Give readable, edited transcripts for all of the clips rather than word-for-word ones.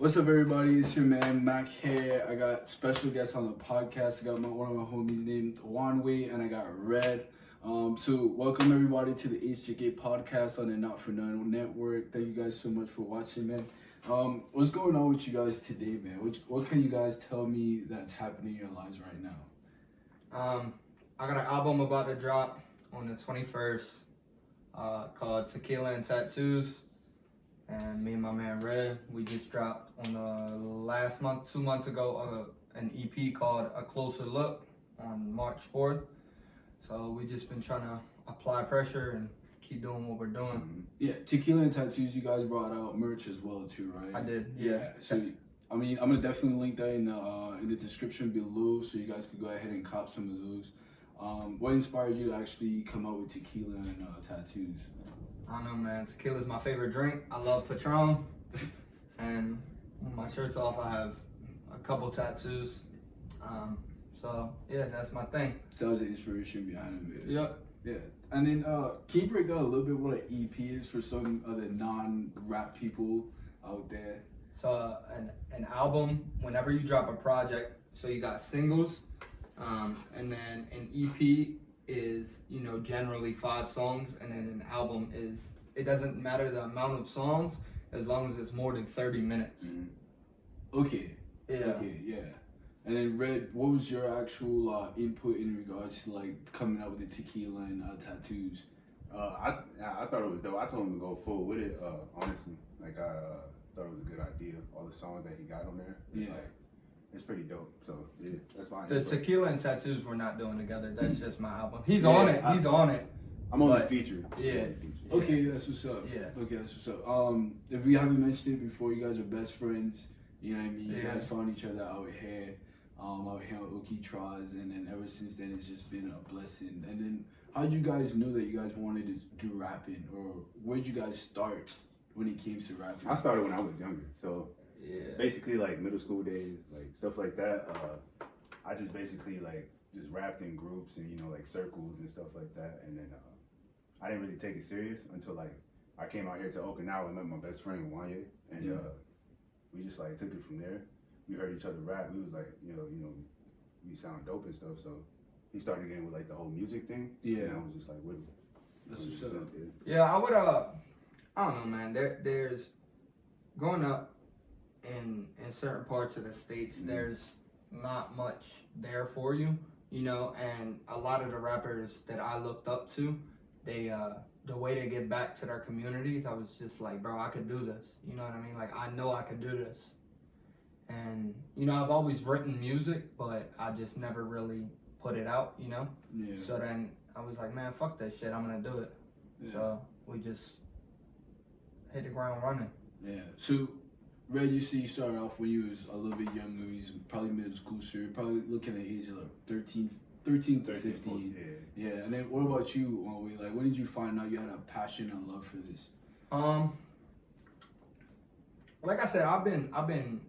What's up, everybody? It's your man Mac here. I got special guests on the podcast. I got one of my homies named Wonyay, and I got Redd. So welcome everybody to the HJK podcast on the Not For None network. Thank you guys so much for watching, man. What's going on with you guys today, man? What can you guys tell me that's happening in your lives right now? I got an album about to drop on the 21st called Tequila and Tattoos. And me and my man Redd, we just dropped on the last month, 2 months ago, an EP called A Closer Look on March 4th. So we just been trying to apply pressure and keep doing what we're doing. Yeah, Tequila and Tattoos, you guys brought out merch as well too, right? I did, yeah. So, I mean, I'm gonna definitely link that in the description below, so you guys can go ahead and cop some of those. What inspired you to actually come out with Tequila and Tattoos? I don't know, man. Tequila's my favorite drink. I love Patron. And when my shirt's off, I have a couple tattoos. So, yeah, that's my thing. That was the inspiration behind it. Yep. Yeah. And then, can you break down a little bit what an EP is for some other non-rap people out there? So, an album, whenever you drop a project, so you got singles, and then an EP is, generally 5 songs, and then an album is, it doesn't matter the amount of songs as long as it's more than 30 minutes. Okay. Yeah. Okay, yeah. And then Redd, what was your actual input in regards to like coming up with the Tequila and Tattoos? I thought it was dope. I told him to go full with it. Honestly, like I thought it was a good idea. All the songs that he got on there, it's pretty dope. So yeah, that's my The input. Tequila and Tattoos we're not doing together. That's just my album. He's on it. He's on it. I'm on the feature. Yeah. Okay, that's what's up. Yeah. Okay, that's what's up. If we haven't mentioned it before, you guys are best friends. You know what I mean? You Yeah. guys found each other out here on Oki Traz, and then ever since then it's just been a blessing. And then how did you guys know that you guys wanted to do rapping, or where did you guys start when it came to rapping? I started when I was younger, so Yeah. basically like middle school days, like stuff like that. I just basically like just rapped in groups and like circles and stuff like that, and then I didn't really take it serious until like I came out here to Okinawa and met my best friend Wonyay, and we just like took it from there. We heard each other rap. We was like, we sound dope and stuff. So he started getting with like the whole music thing. Yeah. And I was just like, with it. That's what's up. Yeah, I would, I don't know, man. There's, growing up in certain parts of the States, there's not much there for you, and a lot of the rappers that I looked up to, they, the way they get back to their communities, I was just like, bro, I could do this. You know what I mean? Like, I know I could do this. And, I've always written music, but I just never really put it out, Yeah. So then I was like, man, fuck that shit. I'm going to do it. Yeah. So we just hit the ground running. Yeah. So, Redd, you see, you started off when you was a little bit younger. You was probably middle school, so you're probably looking at the age of like 13 to 15. Yeah. And then what about you, Wonyay? Like, when did you find out you had a passion and love for this? Like I said, I've been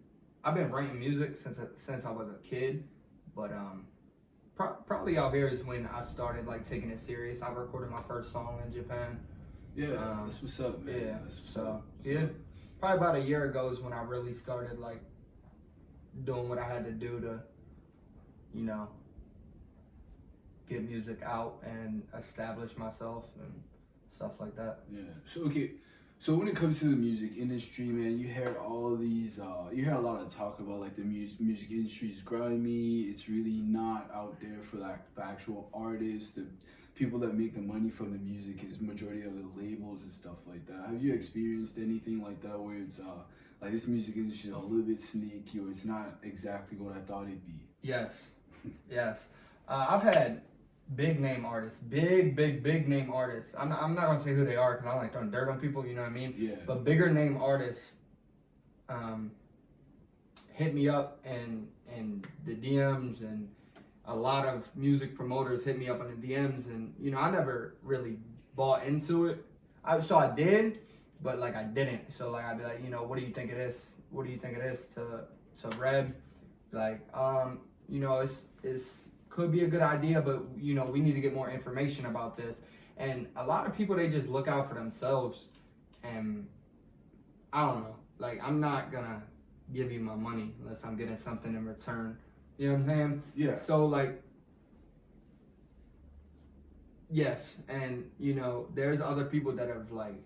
writing music since I was a kid, but probably out here is when I started like taking it serious. I recorded my first song in Japan. Yeah, that's what's up, man. Yeah, That's what's so up. probably about a year ago is when I really started like doing what I had to do to, get music out and establish myself and stuff like that. Yeah. So okay. So when it comes to the music industry, man, you hear all these, you hear a lot of talk about like the music industry is grimy. It's really not out there for like the actual artists, the people that make the money from the music is majority of the labels and stuff like that. Have you experienced anything like that where it's like this music industry is a little bit sneaky or it's not exactly what I thought it'd be? Yes, yes. I've had big name artists, big name artists. I'm not gonna say who they are because I don't like throwing dirt on people. You know what I mean? Yeah. But bigger name artists hit me up in the DMs, and a lot of music promoters hit me up in the DMs, and I never really bought into it. I did, but like I didn't. So like I'd be like, what do you think of this? What do you think of this to Redd? Like it's could be a good idea, but we need to get more information about this. And a lot of people, they just look out for themselves, and I don't know. Like, I'm not gonna give you my money unless I'm getting something in return. You know what I'm saying? Yeah. So like, yes, and you know, there's other people that have like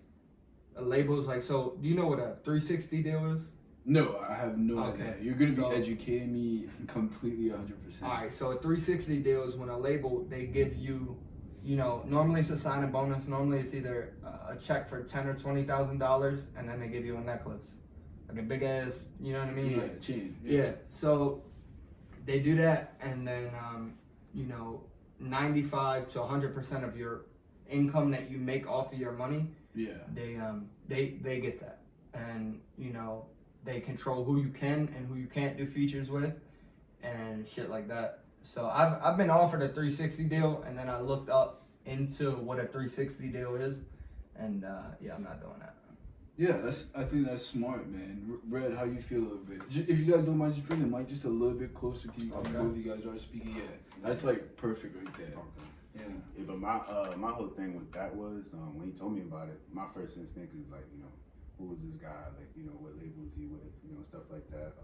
labels like. So do you know what a 360 deal is? No, I have no Okay. idea. You're gonna So- be educating me completely 100%. All right, so a 360 deal is when a label, they give you, you know, normally it's a signing bonus. Normally it's either a check for $10,000 or $20,000, and then they give you a necklace, like a big ass, you know what I mean? Yeah, Like, chain. yeah. So they do that, and then you know, 95 to 100% of your income that you make off of your money, Yeah. they get that, and you know, they control who you can and who you can't do features with, and shit like that. So I've been offered a 360 deal, and then I looked up into what a 360 deal is, and yeah, I'm not doing that. Yeah, I think that's smart, man. Red, how you feel a bit? If you guys don't mind, just bring the mic just a little bit closer to you. Okay. Both of you guys are speaking. Yeah, that's like perfect right there. Okay. Yeah. Yeah, but my whole thing with that was when he told me about it, my first instinct is like, you know, who was this guy? Like, you know, what label is he with? You know, stuff like that.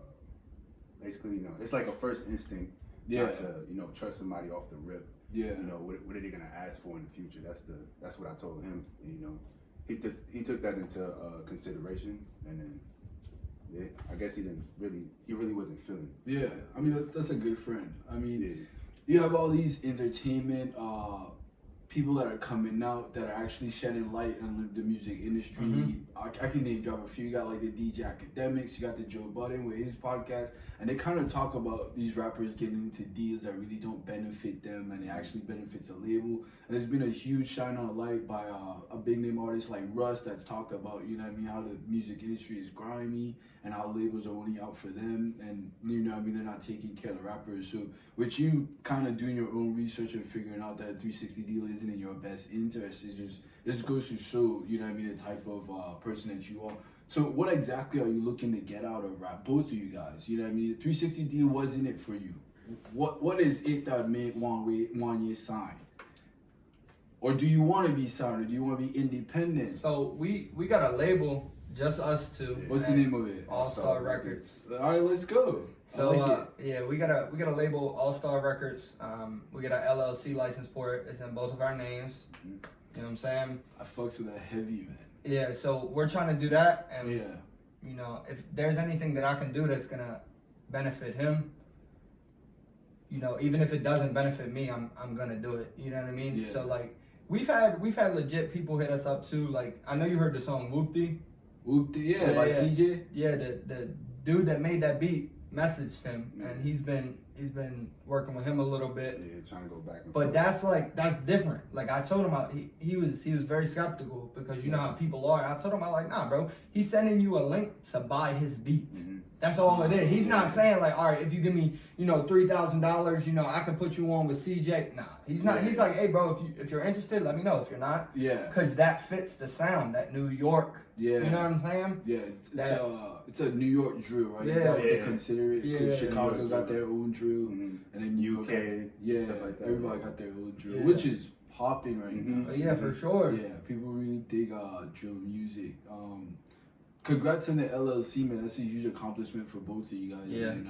Basically, you know, it's like a first instinct not to, you know, trust somebody off the rip. Yeah. You know, what are they gonna ask for in the future? That's what I told him. And, you know, he took that into consideration, and then yeah, I guess he really wasn't feeling it. Yeah, I mean that's a good friend. I mean, Yeah. you have all these entertainment people that are coming out that are actually shedding light on the music industry. I can name drop a few. You got like the DJ Academics, you got the Joe Budden with his podcast, and they kind of talk about these rappers getting into deals that really don't benefit them, and it actually benefits a label. And there's been a huge shine on light by a big name artist like Russ that's talked about, you know what I mean, how the music industry is grimy and how labels are only out for them, and you know what I mean, they're not taking care of the rappers. So with you kind of doing your own research and figuring out that a 360 deal isn't in your best interest, it just goes to show, you know what I mean, the type of person that you are. So what exactly are you looking to get out of rap, both of you guys? You know what I mean, the 360 deal wasn't it for you. What is it that made Wonyay sign? Or do you want to be signed, or do you want to be independent? So we got a label, just us two. What's the name of it? All Star Records. All right, let's go. So I like it. yeah, we got a label, All Star Records. We got an LLC license for it. It's in both of our names. You know what I'm saying? I fucks with a heavy, man. Yeah. So we're trying to do that, and Yeah. you know, if there's anything that I can do that's gonna benefit him, you know, even if it doesn't benefit me, I'm gonna do it. You know what I mean? Yeah. So like, we've had legit people hit us up too. Like, I know you heard the song Whoopty. Yeah, by CJ. Yeah, the dude that made that beat messaged him, and he's been working with him a little bit. Yeah, trying to go back and But forth. that's different. Like, I told him, he was very skeptical, because you know how people are. I told him, like, nah, bro. He's sending you a link to buy his beats. That's all it is. He's not saying like, all right, if you give me, you know, $3,000, you know, I can put you on with CJ. Nah, he's not. He's like, hey, bro, if you're interested, let me know. If you're not, Yeah. because that fits the sound, that New York. Yeah. You know what I'm saying? Yeah, it's a New York drill, right? Yeah. Is that what they Yeah. consider it? 'Cause Yeah. Chicago New York got drill. their own drill, and then New York, UK, yeah, stuff like that. everybody got their own drill, Yeah. which is popping right now. But yeah, for sure. Yeah, people really dig drill music. Congrats on the LLC, man. That's a huge accomplishment for both of you guys. Yeah. And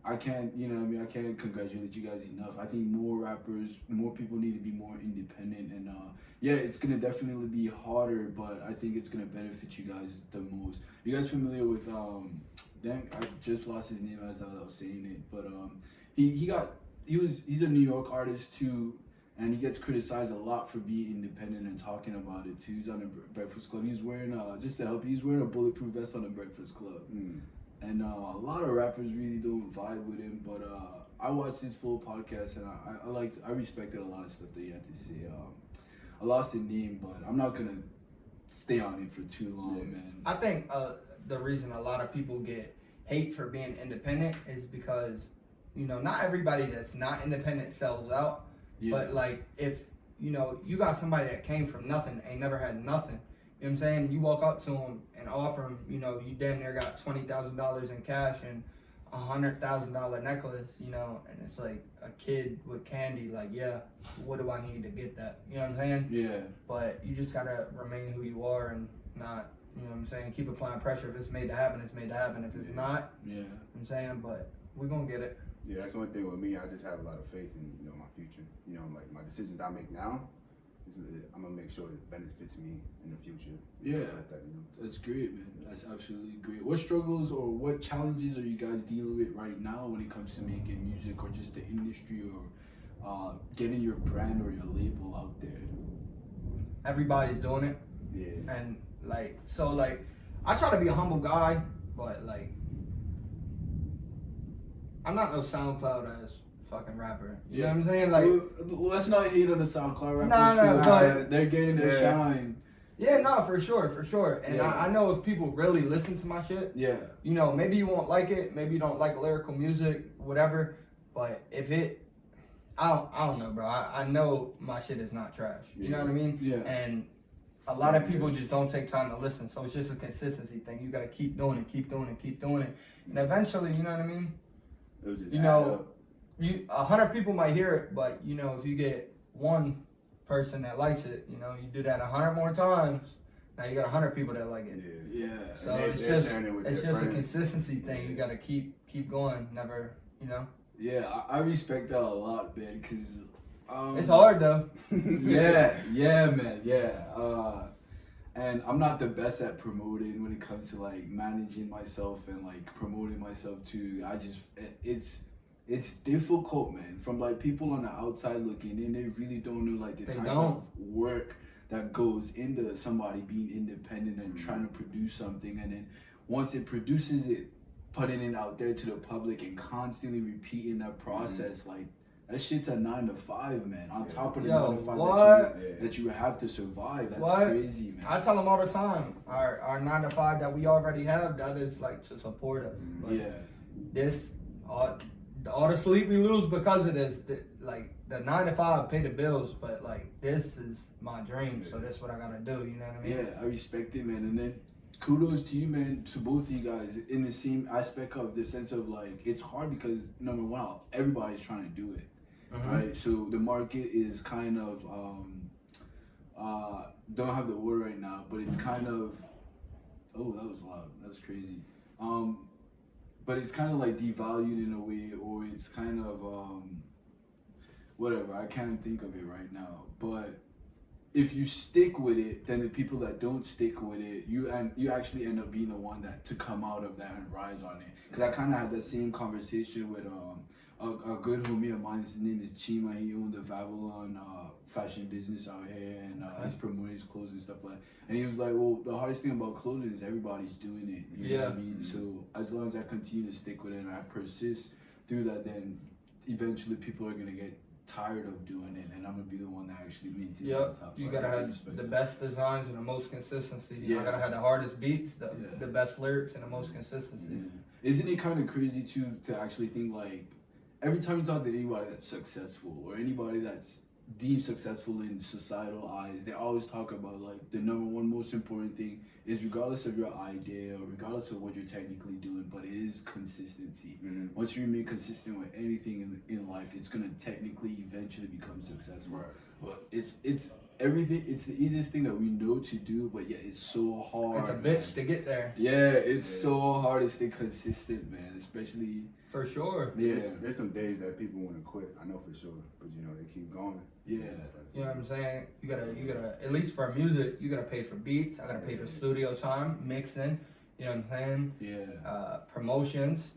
I can't, you know what I mean, I can't congratulate you guys enough. I think more rappers, more people need to be more independent, and yeah, it's gonna definitely be harder, but I think it's gonna benefit you guys the most. You guys familiar with dang, I just lost his name as I was saying it, but he's a New York artist too, and he gets criticized a lot for being independent and talking about it too. He's on the Breakfast Club. He's wearing just to help you, he's wearing a bulletproof vest on the Breakfast Club. And a lot of rappers really don't vibe with him, but I watched his full podcast, and I respected a lot of stuff that he had to say. I lost the name, but I'm not gonna stay on it for too long, man. I think the reason a lot of people get hate for being independent is because, you know, not everybody that's not independent sells out. Yeah. But like, if you know, you got somebody that came from nothing, ain't never had nothing. You know what I'm saying? You walk up to him and offer him, you know, you damn near got $20,000 in cash, and $100,000 necklace, you know, and it's like a kid with candy, like, yeah, what do I need to get that? You know what I'm saying? Yeah. But you just gotta remain who you are and not, you know what I'm saying, keep applying pressure. If it's made to happen, it's made to happen. If it's not, Yeah. I'm saying, but we're gonna get it. Yeah, that's one thing with me. I just have a lot of faith in, you know, my future. You know, like my decisions I make now, I'm gonna make sure it benefits me in the future. Yeah. Stuff like that, you know? That's great, man. That's absolutely great. What struggles or what challenges are you guys dealing with right now when it comes to making music or just the industry or getting your brand or your label out there? Everybody's doing it. Yeah. And like, so like, I try to be a humble guy, but like, I'm not no SoundCloud ass fucking rapper. You know what I'm saying? Like, well, let's not hate on the SoundCloud rappers. No, but they're getting their shine. yeah, no, for sure. And Yeah. I know if people really listen to my shit, Yeah. you know, maybe you won't like it, maybe you don't like lyrical music, whatever. But if it, I don't know, bro. I know my shit is not trash. You know what I mean? Yeah. And a lot of people just don't take time to listen, so it's just a consistency thing. You gotta keep doing it, and eventually, you know what I mean? It was just You know, 100 people might hear it, but you know, if you get one person that likes it, you know, you do that 100 more times. Now you got 100 people that like it. Yeah. So And it's they're just sharing it with it's their just a friends. consistency thing. You gotta keep going, never, you know. Yeah, I respect that a lot, man, because It's hard though. yeah, man, yeah. And I'm not the best at promoting when it comes to like managing myself and like promoting myself too. It's difficult, man. From like people on the outside looking in, they really don't know like the type of work that goes into somebody being independent and trying to produce something, and then once it produces it, putting it out there to the public and constantly repeating that process, like that shit's a 9 to 5, man. On top of the 9 to 5 that you have to survive. That's crazy, man. I tell them all the time, our 9 to 5 that we already have, that is like to support us. But Yeah. this all the sleep we lose because of this, like the 9 to 5 pay the bills, but like this is my dream, so that's what I gotta do. You know what I mean? Yeah, I respect it, man. And then kudos to you, man, to both of you guys in the same aspect of the sense of like it's hard because number one, everybody's trying to do it, right? So the market is kind of don't have the word right now, but it's kind of that was loud. That was crazy. But it's kind of like devalued in a way, or it's kind of whatever. I can't think of it right now, but if you stick with it, then the people that don't stick with it, you actually end up being the one that to come out of that and rise on it. Because I kind of had the same conversation with a good homie of mine. His name is Chima. He owned the Babylon fashion business out here, and he's promoting his clothes and stuff like that. And he was like, well, the hardest thing about clothing is everybody's doing it. You know what I mean? So as long as I continue to stick with it and I persist through that, then eventually people are going to get tired of doing it, and I'm gonna be the one that actually maintains on top. So you gotta have the best designs and the most consistency. You gotta have the hardest beats, the best lyrics, and the most consistency. Isn't it kind of crazy too to actually think like every time you talk to anybody that's successful or anybody that's deemed successful in societal eyes, they always talk about like the number one most important thing is regardless of your idea or regardless of what you're technically doing, but it is consistency. Once you remain consistent with anything in life, it's gonna technically eventually become successful. But it's everything. It's the easiest thing that we know to do, but yeah, it's so hard. It's a bitch to get there. Yeah, it's so hard to stay consistent, man. Especially for sure. Yeah, there's some days that people want to quit. I know for sure, but you know they keep going. Yeah. You know what I'm saying? You gotta at least for music, you gotta pay for beats. I gotta pay for studio time, mixing. You know what I'm saying? Yeah. Promotions.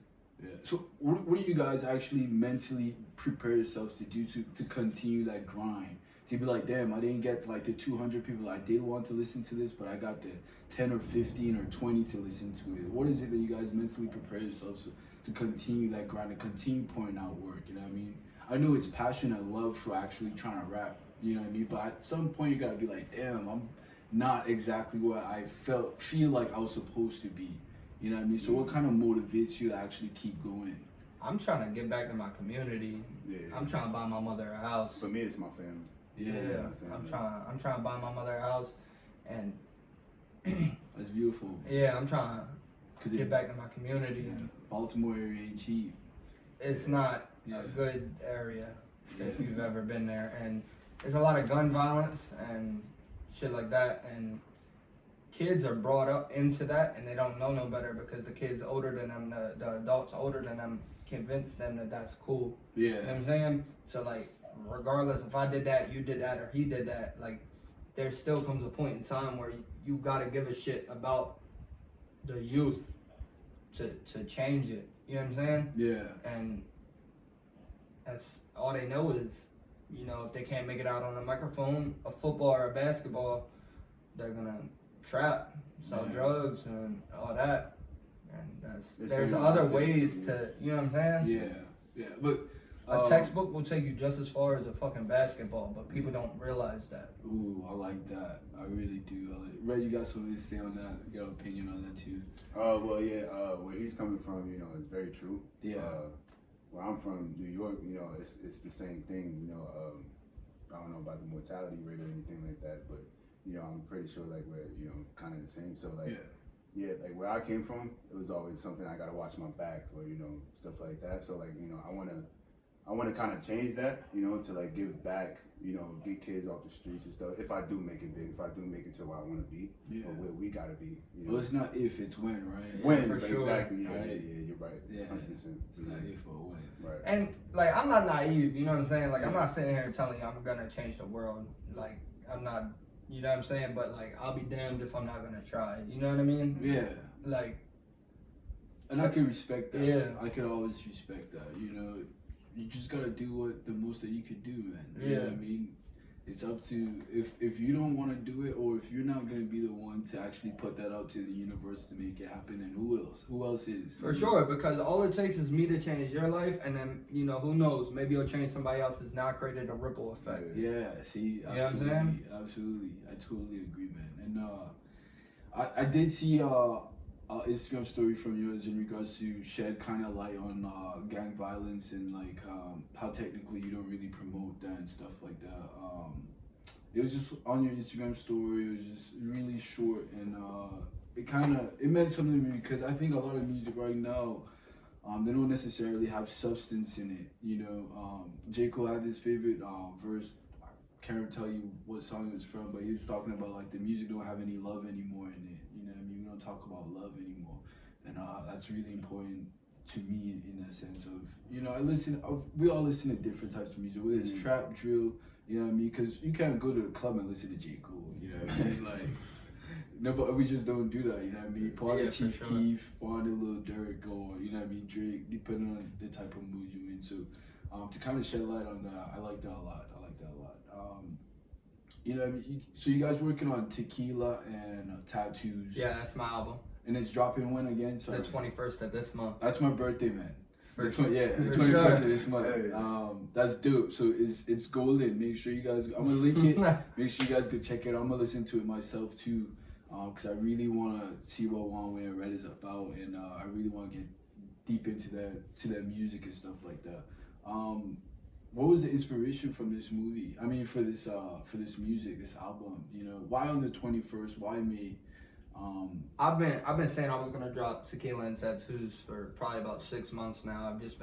Yeah. So what do you guys actually mentally prepare yourselves to do to continue that grind? To be like, damn, I didn't get like the 200 people I did want to listen to this, but I got the 10 or 15 or 20 to listen to it. What is it that you guys mentally prepare yourselves to continue that grind and continue pouring out work? You know what I mean? I know it's passion and love for actually trying to rap, you know what I mean? But at some point you gotta be like, damn, I'm not exactly what I feel like I was supposed to be. You know what I mean? So what kind of motivates you to actually keep going? I'm trying to get back to my community. I'm trying to buy my mother a house. For me, it's my family. Yeah. I'm trying to buy my mother a house, and that's beautiful. Yeah, get back to my community. Yeah. Baltimore area ain't cheap. It's not a good area if you've ever been there, and there's a lot of gun violence and shit like that, and kids are brought up into that and they don't know no better because the kids older than them, the adults older than them convince them that that's cool. Yeah. You know what I'm saying? So like, regardless if I did that, you did that, or he did that, like there still comes a point in time where you gotta give a shit about the youth to change it. You know what I'm saying? Yeah. And that's all they know is, you know, if they can't make it out on a microphone, a football or a basketball, they're gonna trap, sell drugs and all that. And there's other ways to, you know what I'm saying? Yeah. But a textbook will take you just as far as a fucking basketball, but people don't realize that. Ooh, I like that. I really do. Red, you got something to say on that? You got an opinion on that too? Well, yeah. Where he's coming from, you know, is very true. Yeah. Where I'm from, New York, you know, it's the same thing. You know, I don't know about the mortality rate or anything like that, but you know, I'm pretty sure like we're, you know, kind of the same. So like, yeah, like where I came from, it was always something I gotta watch my back or you know stuff like that. So like, you know, I wanna kind of change that, you know, to like give back, you know, get kids off the streets and stuff. If I do make it big, if I do make it to where I want to be, or where we gotta be. You know? Well, it's not if, it's when, right? When, for sure. Exactly. Yeah, right. yeah, you're right. Yeah, 100%. it's not if or when. Right. And like, I'm not naive, you know what I'm saying? Like, I'm not sitting here telling you I'm gonna change the world. Like, I'm not, you know what I'm saying? But like, I'll be damned if I'm not gonna try. You know what I mean? Yeah. Like, and I can respect that. Yeah. I could always respect that. You know, you just gotta do what the most that you could do, man. You know what I mean? It's up to, if you don't want to do it, or if you're not gonna be the one to actually put that out to the universe to make it happen, then who else is? For sure, because all it takes is me to change your life, and then, you know, who knows, maybe it'll change somebody else's. Now created a ripple effect. Yeah, see, absolutely, you know what I'm saying? Absolutely, I totally agree, man. And I did see Instagram story from yours in regards to shed kind of light on gang violence and like how technically you don't really promote that and stuff like that. It was just on your Instagram story. It was just really short, and it meant something to me because I think a lot of music right now, they don't necessarily have substance in it. You know, J. Cole had this favorite verse. I can't tell you what song it was from, but he was talking about like the music don't have any love anymore in it. You know what I mean? We don't talk about love anymore, and that's really important to me in that sense of, you know, we all listen to different types of music, whether it's trap, drill, you know what I mean? Because you can't go to the club and listen to J. Cole, you know what I mean? Like, no, but we just don't do that, you know what I mean? Part of Chief Keef, part of Lil Durk, or, you know what I mean, Drake, depending on the type of mood you're in. So, to kind of shed light on that, I like that a lot. You know what I mean? So you guys working on Tequila and Tattoos. Yeah, that's my album. And it's dropping when again? Sorry. The 21st of this month. That's my birthday, man. The 21st sure. of this month. That's dope. So it's golden. Make sure you guys, I'm gonna link it. Make sure you guys go check it out. I'm gonna listen to it myself too, because I really wanna see what Wonyay and Redd is about, and I really wanna get deep into that music and stuff like that. What was the inspiration from this movie? I mean, for this music, this album. You know, why on the 21st? Why me? I've been saying I was gonna drop Tequila and Tattoos for probably about 6 months now. It's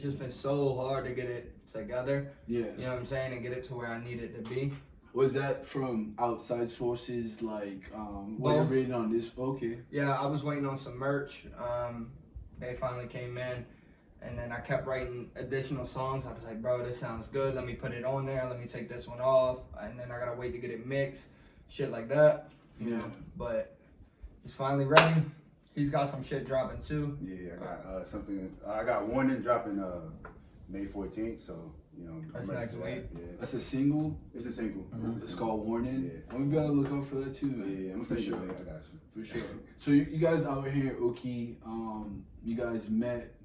just been so hard to get it together. Yeah. You know what I'm saying? And get it to where I need it to be. Was that from outside sources, like what you're reading on this? Okay. Yeah, I was waiting on some merch. They finally came in. And then I kept writing additional songs. I was like, bro, this sounds good. Let me put it on there. Let me take this one off. And then I gotta wait to get it mixed. Shit like that. You know, but it's finally ready. He's got some shit dropping too. Yeah, I got something. I got Warning dropping May 14th. So, you know, that's next week. Yeah. That's a single? It's a single. It's called Warning? Yeah. I'm gonna be on the lookout for that too, man. Yeah, I'm for sure. I got you. For sure. So you guys out here in Oki, you guys met.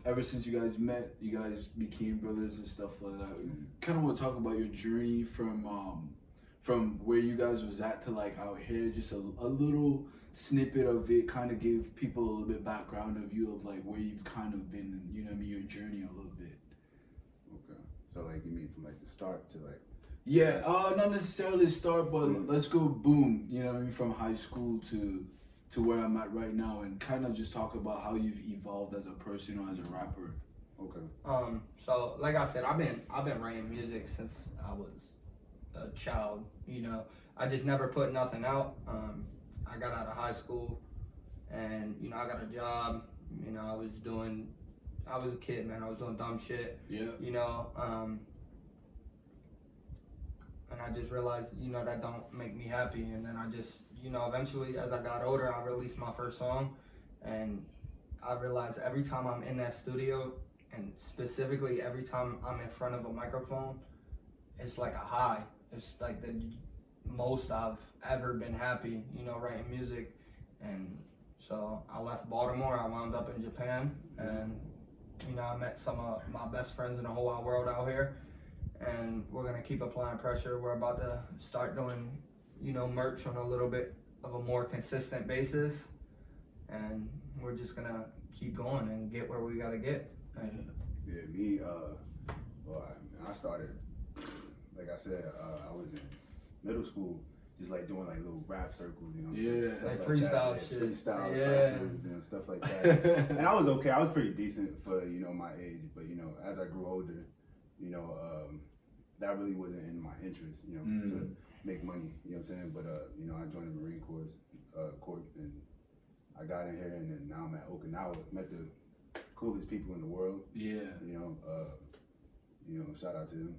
Ever since you guys met, you guys became brothers and stuff like that. We kind of want to talk about your journey from where you guys was at to like out here. Just a little snippet of it, kind of give people a little bit background of you of like where you've kind of been, you know what I mean, your journey a little bit. Okay. So like you mean from like the start to like. Yeah, not necessarily start, but let's go boom. You know what I mean, from high school to to where I'm at right now, and kind of just talk about how you've evolved as a person or as a rapper. Okay. So like I said, I've been writing music since I was a child. You know, I just never put nothing out. I got out of high school, and you know, I got a job. You know, I was a kid, man. I was doing dumb shit. Yeah. You know, and I just realized, you know, that don't make me happy. And then I just, you know, eventually as I got older, I released my first song, and I realized every time I'm in that studio, and specifically every time I'm in front of a microphone, it's like a high. It's like the most I've ever been happy, you know, writing music. And so I left Baltimore, I wound up in Japan, and you know, I met some of my best friends in the whole wide world out here, and we're gonna keep applying pressure. We're about to start doing, you know, merch on a little bit of a more consistent basis, and we're just gonna keep going and get where we gotta get. And Yeah, me, well, I started, like I said, I was in middle school, just like doing like little rap circles, you know. Yeah, stuff like freestyle that. shit. Freestyle Yeah. circles, you know, stuff like that. And I was okay. I was pretty decent for, you know, my age. But, you know, as I grew older, you know, that really wasn't in my interest, you know, to make money, you know what I'm saying? But, you know, I joined the Marine Corps, and I got in here, and then now I'm at Okinawa. Met the coolest people in the world. Yeah. You know, shout out to them.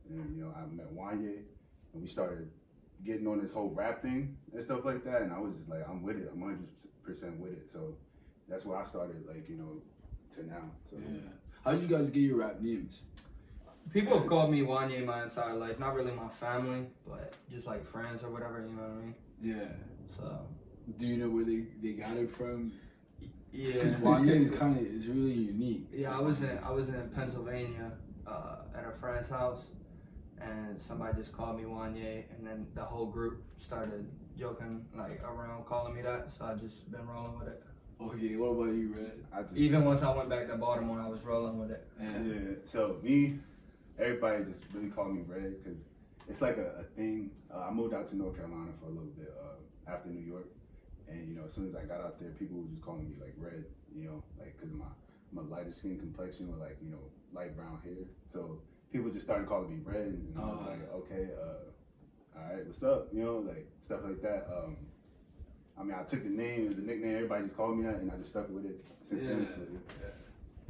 And, you know, I met Wonyay, and we started getting on this whole rap thing and stuff like that, and I was just like, I'm with it. I'm 100% with it. So that's where I started, like, you know, to now. So Yeah. How did you guys get your rap names? people have called me Wonyay my entire life. Not really my family, but just like friends or whatever, you know what I mean? Yeah. So Do you know where they got it from? yeah. Because Wonyay is really unique. Yeah, I was in Pennsylvania at a friend's house, and somebody just called me Wonyay, and then the whole group started joking like around calling me that, so I just been rolling with it. Okay, what about you, Red? Even once I went back to Baltimore, I was rolling with it. yeah. So me, everybody just really called me Redd because it's like a thing. I moved out to North Carolina for a little bit after New York, and you know, as soon as I got out there, people were just calling me like Redd, you know, like because my lighter skin complexion with like, you know, light brown hair. So people just started calling me Redd, and I was like, okay, all right, what's up, you know, like stuff like that. I mean, I took the name as a nickname. Everybody just called me that, and I just stuck with it since then. So,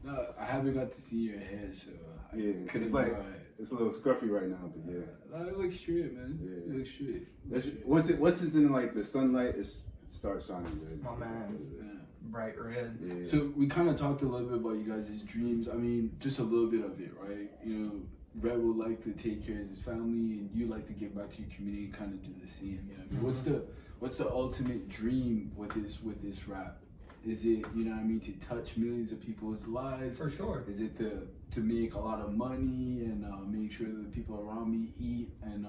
No, I haven't got to see your hair, so I couldn't it's like know it. it's a little scruffy right now, but yeah. No, it looks straight, man. Yeah. It looks straight. Once it's in like the sunlight, it starts shining red. My man. Yeah. Bright red. Yeah. So we kind of talked a little bit about you guys' dreams. I mean, just a little bit of it, right? You know, Red would like to take care of his family, and you like to give back to your community, and kind of do the same. You know, what I mean? What's the ultimate dream with this rap? Is it, you know what I mean, to touch millions of people's lives? For sure. Is it to make a lot of money and make sure that the people around me eat and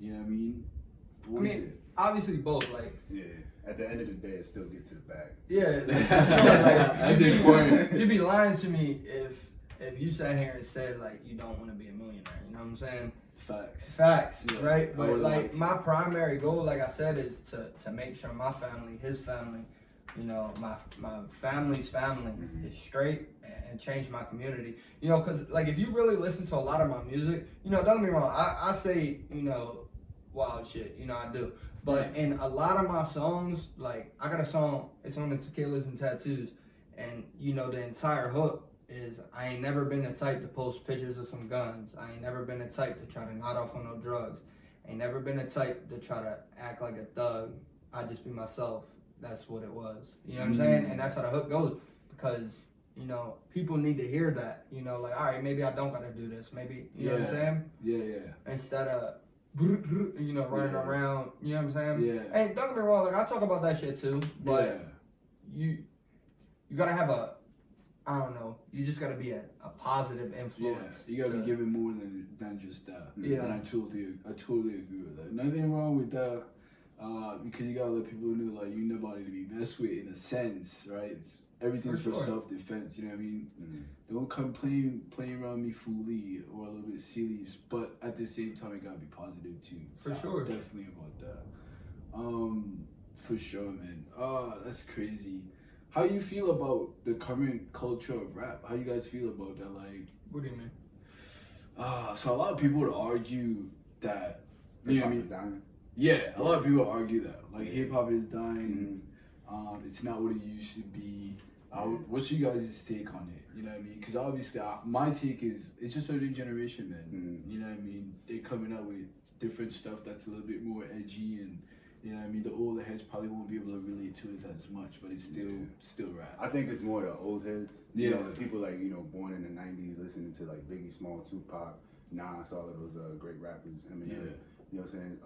you know what I mean? What is it? Obviously both. Like, Yeah. At the end of the day, it still get to the bag. yeah, That's important. You'd be lying to me if you sat here and said like you don't want to be a millionaire. You know what I'm saying? Facts, Yeah, right? I But would like like to. my primary goal, like I said, is to make sure my family, his family, you know, my family's family is straight and change my community. You know, because like if you really listen to a lot of my music, you know, don't get me wrong, I say, you know, wild shit, you know, I do. But in a lot of my songs, like I got a song, it's on the Tequilas and Tattoos, and you know the entire hook is I ain't never been the type to post pictures of some guns. I ain't never been the type to try to nod off on no drugs. I ain't never been the type to try to act like a thug. I just be myself. That's what it was. You know what I'm saying? And that's how the hook goes, because, you know, people need to hear that. You know, like, all right, maybe I don't gotta do this. Maybe, you know what I'm saying? Yeah. Instead of, you know, running around, you know what I'm saying? Yeah. And don't get me wrong, like, I talk about that shit too, but you gotta have I don't know, you just gotta be a positive influence. Yeah, you gotta be giving more than just that. Yeah. And I totally agree with that. Nothing wrong with that, because you gotta let people know like you're nobody to be messed with in a sense, right? Everything's for self-defense. You know what I mean? Don't come playing around me fully or a little bit silly, but at the same time, you gotta be positive too. For sure. Definitely about that. For sure, man. That's crazy. How you feel about the current culture of rap? How you guys feel about that? Like, What do you mean? so a lot of people would argue that, you know what I mean? Dying. Yeah, a lot of people argue that. Like, hip hop is Mm-hmm. dying. It's not what it used to be. What's you guys' take on it? You know what I mean? Because obviously, my take is it's just a new generation, man. Mm-hmm. You know what I mean? They're coming out with different stuff that's a little bit more edgy, and you know what I mean. The older heads probably won't be able to relate to it as much, but it's still rap. I think it's more the old heads. Yeah. You know, the people like, you know, born in the 90s, listening to like Biggie, Small, Tupac, Nas, all of those great rappers. I mean, you know what I'm saying?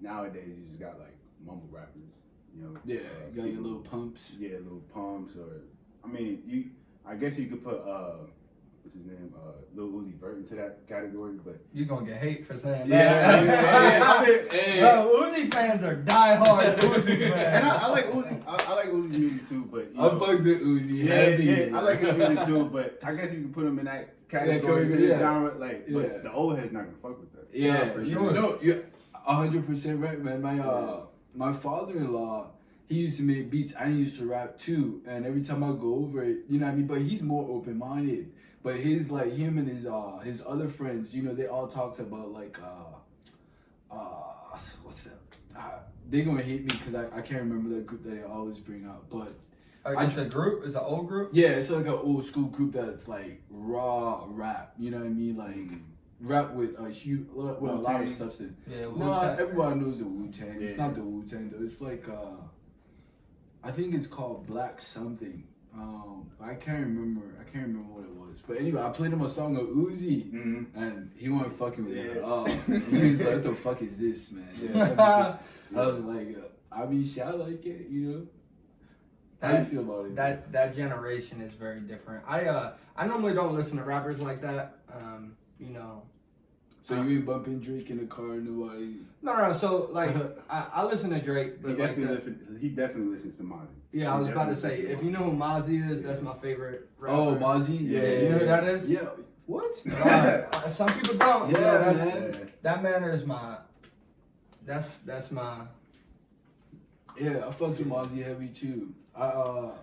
Nowadays, you just got like mumble rappers. You know. Yeah, you got your little pumps. Yeah, little pumps, or I mean, I guess you could put what's his name, Lil Uzi Vert into that category, but You're gonna get hate for saying Yeah, that. hey. Bro, Uzi fans are diehard Uzi fans. and I like Uzi. I like Uzi's music too, but you I know, fucks with Uzi. yeah, heavy. yeah, I like his music too, but I guess you can put him in that category to the yeah. genre, like, Yeah. but the old head's not gonna fuck with that. Yeah, for you sure. know, you're 100% right, man. My father-in-law, he used to make beats. I used to rap too, and every time I go over it, you know what I mean. But he's more open-minded. But his like him and his other friends, you know, they all talked about like what's that? They're gonna hate me because I can't remember that group that they always bring up, but. It's a group? It's an old group? Yeah, it's like an old school group that's like raw rap. You know what I mean? Like rap with a huge, with a lot of Wu-Tang. substance. Yeah, No, Wu-Tang. everybody knows the Wu-Tang. It's Yeah. not the Wu-Tang though. It's like I think it's called Black something. I can't remember what it was. But anyway, I played him a song of Uzi, Mm-hmm. and he wasn't fucking with it. Yeah. He was like, "What the fuck is this, man?" Yeah. I was like, I mean, shit, I like it, you know. How do you feel about it? That generation is very different. I normally don't listen to rappers like that. You know. So you ain't bumping Drake in the car, nobody. No. So like, I listen to Drake, but He definitely listens to Mozzie. yeah, I was He about to definitely say, if you know who Mozzie is, that's my favorite rapper. Oh, Mozzie? Yeah, you know who that is? Yeah. What? Some people don't. Yeah, that's, man. That man is my. That's my. Yeah, I fucks with Mozzie heavy too.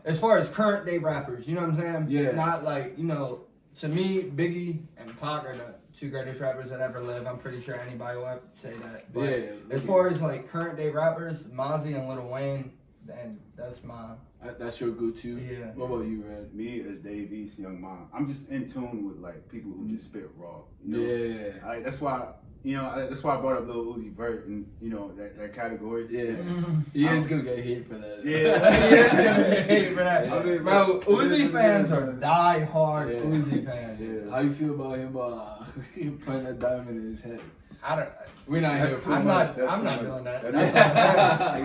As far as current day rappers, you know what I'm saying? Yeah. Not like, you know, to me, Biggie and Pac are the two greatest rappers that ever lived. I'm pretty sure anybody will say that. But Yeah. as far as like current day rappers, Mozzie and Lil Wayne, and that's my. That's your go-to? Yeah. What about you, Red? Me as Dave East, Young Mom. I'm just in tune with like people who just spit raw. You know? Yeah. That's why. You know, that's why I brought up Lil Uzi Vert and, you know, that category. Yeah. He is gonna get hate for that. Yeah. He is gonna get hate for that. Yeah. I mean, Bro, Uzi fans are die-hard Yeah. Uzi fans. Yeah. How you feel about him putting that diamond in his head? I don't. We're not here for I'm it. not. That's I'm too not much. doing that. That's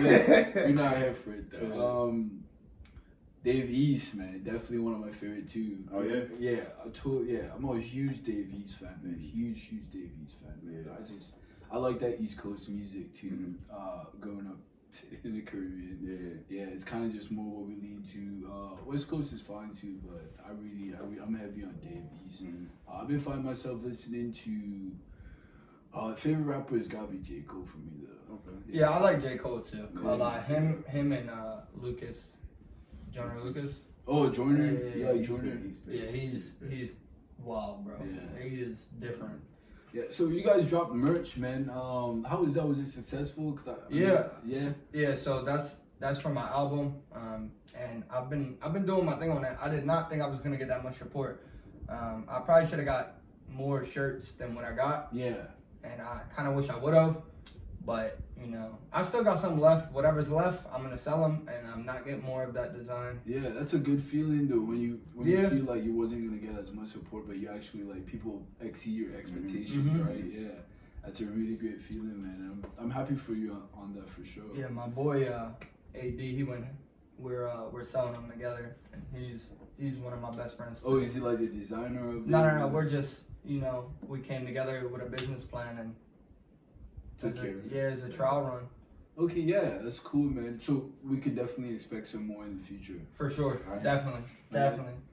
We're not here for it though. Dave East, man, definitely one of my favorite too. Oh, yeah? Yeah, I'm a huge Dave East fan, man. Huge Dave East fan, man. Yeah. I like that East Coast music too. Mhm. Growing up in the Caribbean. Yeah. Yeah, it's kind of just more what we lean to. West Coast is fine too, but I'm heavy on Dave East. Mhm. I've been finding myself listening to. Favorite rapper has gotta be J. Cole for me though. Okay. Yeah, I like J. Cole too. Yeah. A lot. Him and Lucas, Joyner Lucas. Oh, Joyner. Yeah, You like He's Joyner? good, he's Yeah, good. he's wild, bro. Yeah. He is different. Yeah. So you guys dropped merch, man. How was that? Was it successful? Yeah. Yeah. Yeah, so that's from my album, and I've been doing my thing on that. I did not think I was gonna get that much support. I probably should have got more shirts than what I got, Yeah. and I kind of wish I would have. But you know, I still got some left. Whatever's left, I'm gonna sell them, and I'm not getting more of that design. Yeah, that's a good feeling though when you Yeah. feel like you wasn't gonna get as much support, but you actually like people exceed your expectations, Mhm. right? Yeah, that's a really great feeling, man. I'm happy for you on that for sure. Yeah, my boy AD, he went. We're selling them together, and he's one of my best friends. Oh, too. is he like the designer of? No. We're just, you know, we came together with a business plan and Took care of it. yeah, it's a trial run Okay, yeah, that's cool, man. So we could definitely expect some more in the future. for sure. Alright. Definitely.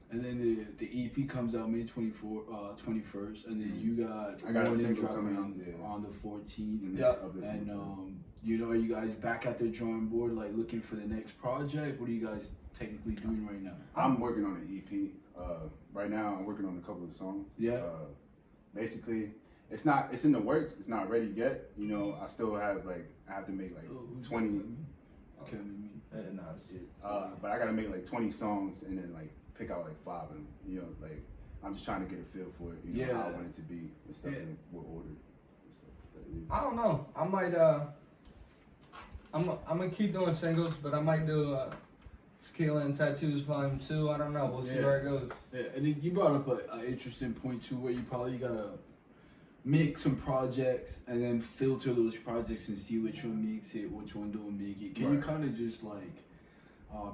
And then the EP comes out May 21st, and then you got I got a Wonyay single dropping coming out on the 14th. Yeah. Of this And month. you know, are you guys back at the drawing board, like looking for the next project? What are you guys technically doing right now? I'm working on an EP. Right now, I'm working on a couple of songs. Yeah. Basically, it's in the works. It's not ready yet. You know, I still have I have to make 20. Okay, me. No, But I gotta make 20 songs and then pick out 5 of them. You know, I'm just trying to get a feel for it. You know, how I want it to be and stuff, and what order and stuff. I don't know. I might I'm gonna keep doing singles, but I might do Tequila and Tattoos Volume 2. I don't know. We'll see where it goes. Yeah, and then you brought up an interesting point too, where you probably gotta make some projects and then filter those projects and see which one makes it, which one don't make it. Can you kind of just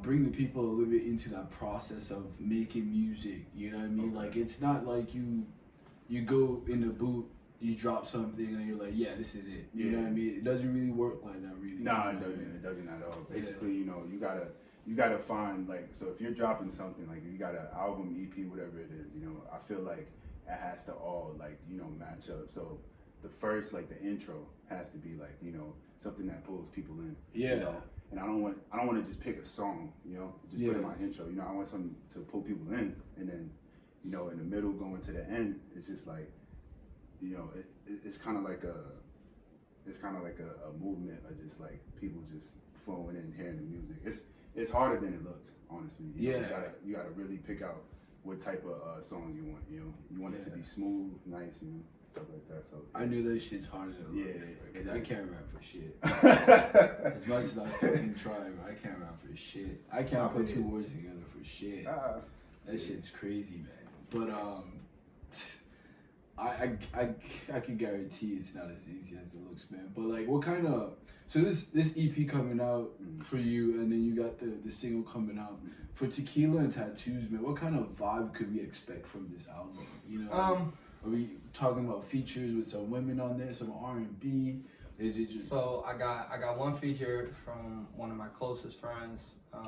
bring the people a little bit into that process of making music? You know what I mean? Okay. It's not like you go in the booth, you drop something, and you're like, yeah, this is it. You know what I mean? It doesn't really work like that, really. Nah, it doesn't. It doesn't at all. Basically, you know, you gotta find so if you're dropping something you got an album, EP, whatever it is, you know, I feel like it has to all match up. So the first the intro has to be something that pulls people in. Yeah. You know? And I don't want to just pick a song, you know, just put in my intro. You know, I want something to pull people in, and then in the middle going to the end, it's just it's kind of like a movement of just people just flowing in, hearing the music. It's harder than it looks, honestly. You know, you gotta really pick out what type of songs you want. You know, you want it to be smooth, nice, and stuff like that. So I knew that shit's harder than it looks. Exactly. I can't rap for shit. As much as I fucking try, bro, I can't rap for shit. I can't put 2 words together for shit. That shit's crazy, man. But I can guarantee it's not as easy as it looks, man. But what kind of this EP coming out for you, and then you got the single coming out for Tequila and Tattoos, man. What kind of vibe could we expect from this album? You know, are we talking about features with some women on there, some R&B? Is it just So I got one feature from one of my closest friends.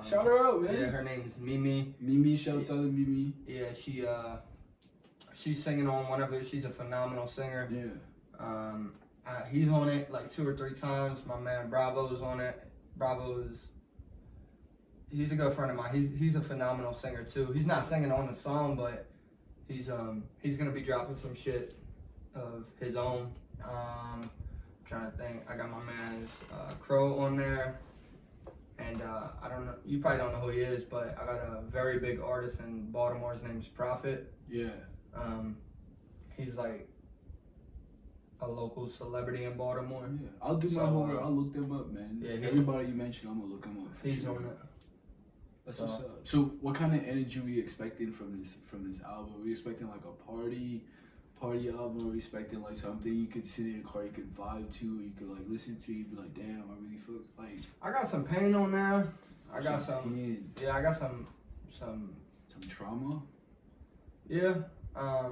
Shout her out, man. Yeah, her name's Mimi. Mimi, shouts out to Mimi. Yeah, she's singing on one of it. She's a phenomenal singer. Yeah. He's on it 2 or 3 times. My man Bravo's on it. He's a good friend of mine. He's a phenomenal singer too. He's not singing on the song, but he's gonna be dropping some shit of his own. Trying to think. I got my man's Crow on there. And I don't know, you probably don't know who he is, but I got a very big artist in Baltimore. His name's Prophet. Yeah. He's a local celebrity in Baltimore. Yeah. I'll do my homework. I'll look them up, man. Yeah, everybody you mentioned, I'm gonna look them up. He's on it. That's what's up. So, what kind of energy are we expecting from this album? Are we expecting a party album? Are we expecting something you could sit in your car, you could vibe to, you could listen to, you'd be like, damn, I really feel I got some pain on there. I got some trauma. Yeah. I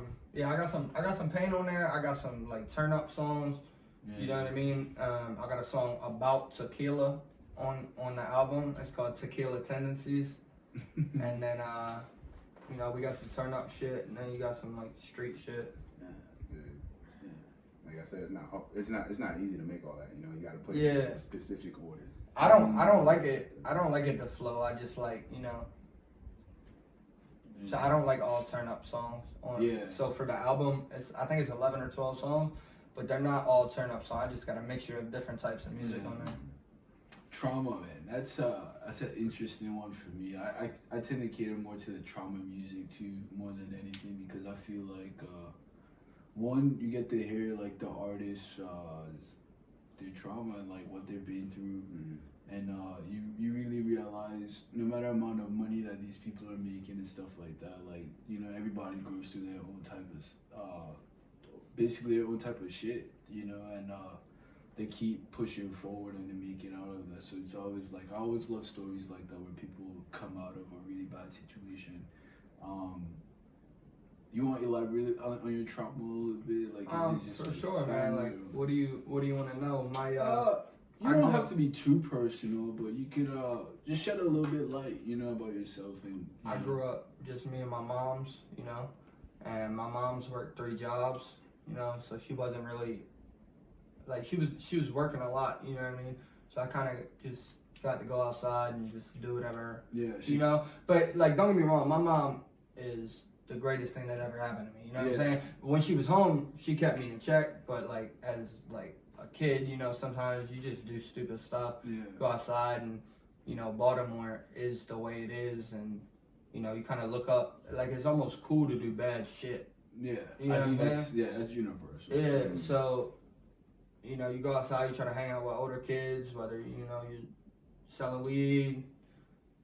got some pain on there. I got some turn up songs. Yeah. You know what I mean? I got a song about tequila on the album. It's called Tequila Tendencies. And then we got some turn up shit, and then you got some street shit. Yeah. Like I said, it's not easy to make all that. You know, you got to put it in specific orders. I don't like it. I don't like it to flow. I just So I don't like all turn up songs. So for the album, I think it's 11 or 12 songs, but they're not all turn up. So I just got a mixture of different types of music on there. Trauma, man. That's an interesting one for me. I tend to cater more to the trauma music too, more than anything, because I feel one, you get to hear the artists, their trauma and what they've been through. And you really realize no matter amount of money that these people are making and stuff like that, everybody goes through their own type of basically their own type of shit, and they keep pushing forward and they make it out of that. So it's always I always love stories like that where people come out of a really bad situation. You want to really on your trauma a little bit, for sure, man. What do you want to know? you don't have to be too personal, but you could just shed a little bit light, you know, about yourself. And I grew up just me and my mom's, you know, and my mom's worked 3 jobs, you know, so she wasn't really like she was working a lot, you know what I mean? So I kind of just got to go outside and just do whatever, you know. But like, don't get me wrong, my mom is the greatest thing that ever happened to me. You know what I'm saying? When she was home, she kept me in check, but like as like a kid, you know, sometimes you just do stupid stuff. Go outside, and you know, Baltimore is the way it is, and you know, you kind of look up, like it's almost cool to do bad shit. Yeah, you know I think that's universal. Yeah, so you know, you go outside, you try to hang out with older kids, whether you know you're selling weed,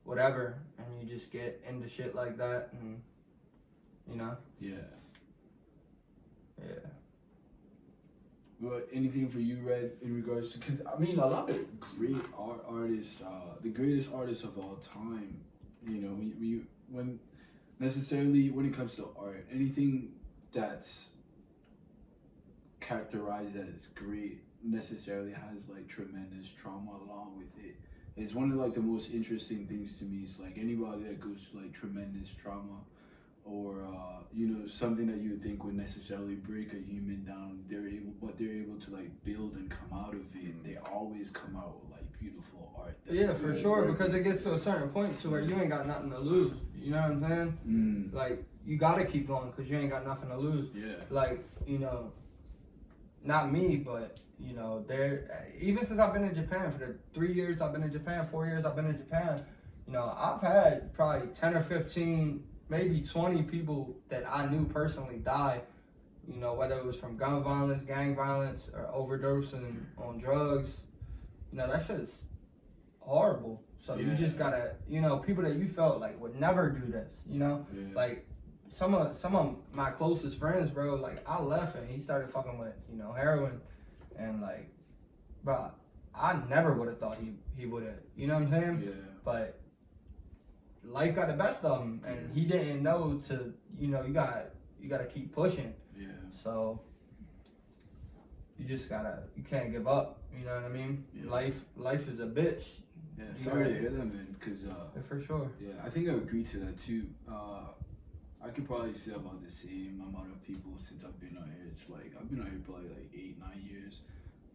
whatever, and you just get into shit like that, and you know. Yeah. But anything for you, Redd, in regards to, because I mean, a lot of great artists, the greatest artists of all time, you know, when it comes to art, anything that's characterized as great necessarily has like tremendous trauma along with it. It's one of like the most interesting things to me is like anybody that goes through like tremendous trauma, or you know, something that you would think would necessarily break a human down, they're able to like build and come out of it. They always come out with like beautiful art. Yeah, for sure, because it gets to a certain point to where you ain't got nothing to lose. You know what I'm saying? Like you gotta keep going because you ain't got nothing to lose. Yeah. Like, you know, not me, but you know, even since I've been in Japan, for the 3 years I've been in Japan, 4 years I've been in Japan, you know, I've had probably 10 or 15, maybe 20 people that I knew personally die, you know, whether it was from gun violence, gang violence, or overdosing on drugs. You know, that shit's horrible. So you just gotta, you know, people that you felt like would never do this, you know? Like some of my closest friends, bro, like I left and he started fucking with, you know, heroin, and like, bro, I never would have thought he would have, you know what I'm saying? Yeah. But life got the best of him, and he didn't know to, you know, you gotta keep pushing. Yeah. So you can't give up. You know what I mean? Yeah. Life is a bitch. Yeah. Sorry to hear that, man. Cause for sure. Yeah, I think I agree to that too. I could probably say about the same amount of people since I've been out here. It's like I've been out here probably like 8-9 years.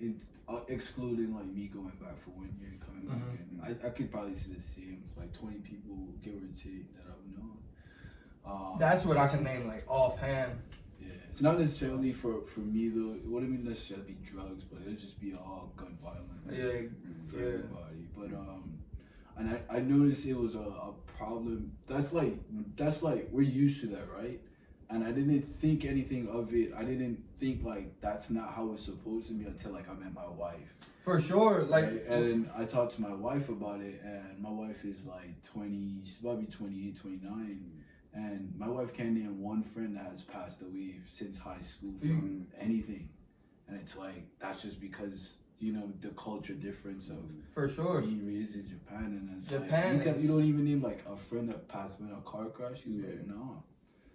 It's excluding like me going back for 1 year and coming back in. I could probably say the same. It's like 20 people, give or take, that I've known. That's what I can name like offhand. Yeah, it's not necessarily for me though. It wouldn't necessarily be drugs, but it'll just be all gun violence. For everybody. But and I noticed it was a problem. That's like we're used to that, right? And I didn't think anything of it. I didn't think like that's not how it's supposed to be until like I met my wife. For sure, like. Right? And then I talked to my wife about it, and my wife is like 20, she's probably 28, 29. And my wife can't name one friend that has passed away since high school from anything. And it's like, that's just because, you know, the culture difference of for sure being raised in Japan. And it's like, you don't even name like a friend that passed away in a car crash. She's like, no.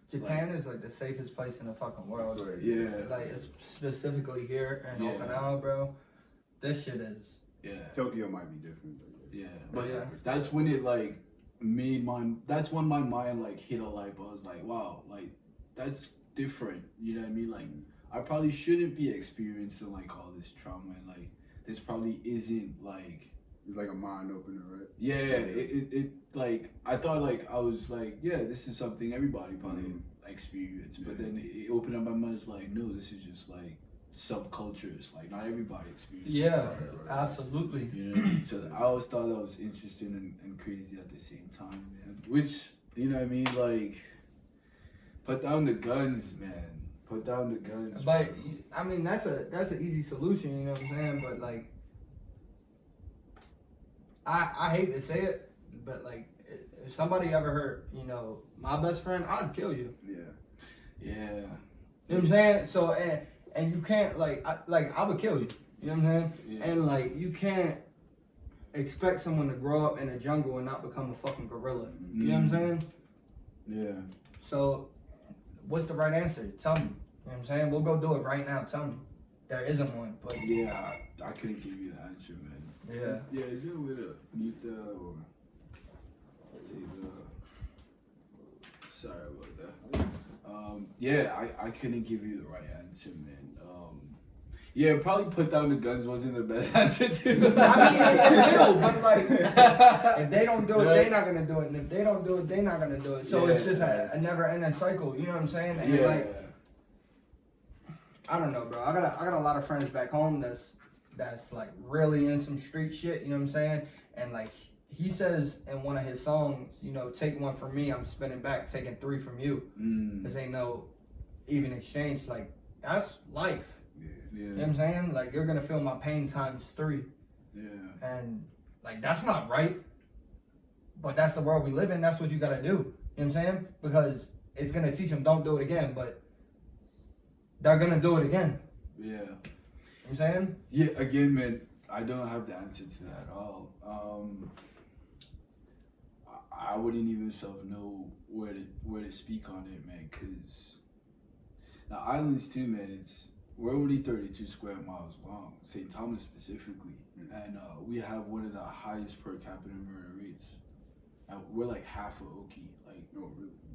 Japan is like the safest place in the fucking world. Yeah. Like, it's specifically here in Okinawa, bro. This shit is. Yeah. Tokyo might be different, but that's when it like that's when my mind like hit a light bulb. I was like, wow, like that's different. You know what I mean? Like I probably shouldn't be experiencing like all this trauma, and like this probably isn't like. It's like a mind opener, right? Yeah, it like I thought like I was like, yeah, this is something everybody probably experienced, but then it opened up my mind. It's like, no, this is just like subcultures. Like not everybody experiences. Yeah, absolutely. You know, so I always thought that was interesting and crazy at the same time, man. Which, you know what I mean, like put down the guns, man. Put down the guns. But I mean, that's an easy solution. You know what I'm saying? But like. I hate to say it, but like, if somebody ever hurt, you know, my best friend, I'd kill you. Yeah. You know what I'm saying? So, and you can't, like, I would kill you. You know what I'm saying? Yeah. And, like, you can't expect someone to grow up in a jungle and not become a fucking gorilla. You know what I'm saying? Yeah. So, what's the right answer? Tell me. You know what I'm saying? We'll go do it right now. Tell me. there isn't one. But yeah, I couldn't give you the answer, man. yeah. Yeah, is there a way to mute the or take the? Sorry about that. Yeah, I couldn't give you the right answer, man. Yeah, probably put down the guns wasn't the best answer too. I mean, it's real, but like, if they don't do it, they're not gonna do it, and if they don't do it, they're not gonna do it. So it's just a never-ending cycle. You know what I'm saying? And Yeah. like, I don't know, bro. I got a lot of friends back home that's like really in some street shit. You know what I'm saying? And like he says in one of his songs, you know, take one from me, I'm spinning back, taking three from you. This ain't no even exchange. Like that's life. Yeah. You know what I'm saying? Like you're gonna feel my pain times 3. Yeah. And like that's not right. But that's the world we live in. That's what you gotta do. You know what I'm saying? Because it's gonna teach them don't do it again, but they're gonna do it again. Yeah. You know what I'm saying? Yeah, again, man, I don't have the answer to that at all. I wouldn't even know where to speak on it, man, because the islands too, man, we're only 32 square miles long, St. Thomas specifically, and we have one of the highest per capita murder rates. We're like half of Oki, like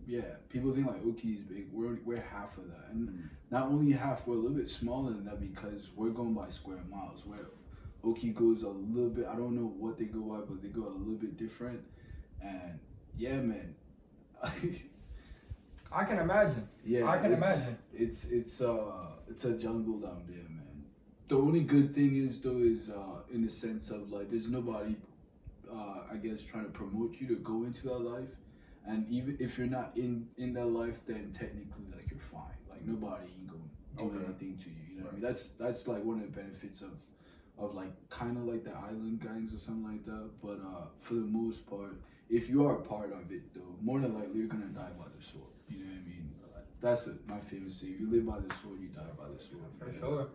yeah. People think like Oki is big. We're half of that, and not only half, we're a little bit smaller than that because we're going by square miles. Where Oki goes a little bit, I don't know what they go by, but they go a little bit different. And yeah, man. I can imagine. Yeah, I can imagine. It's a jungle down there, man. The only good thing is though is in the sense of like there's nobody I guess trying to promote you to go into that life, and even if you're not in that life, then technically like you're fine. Like nobody ain't gonna do anything to you. You know what I mean? That's like one of the benefits of like kind of like the island gangs or something like that. But for the most part, if you are a part of it though, more than likely you're gonna die by the sword. You know what I mean? That's my famous saying. If you live by the sword, you die by the sword. For sure.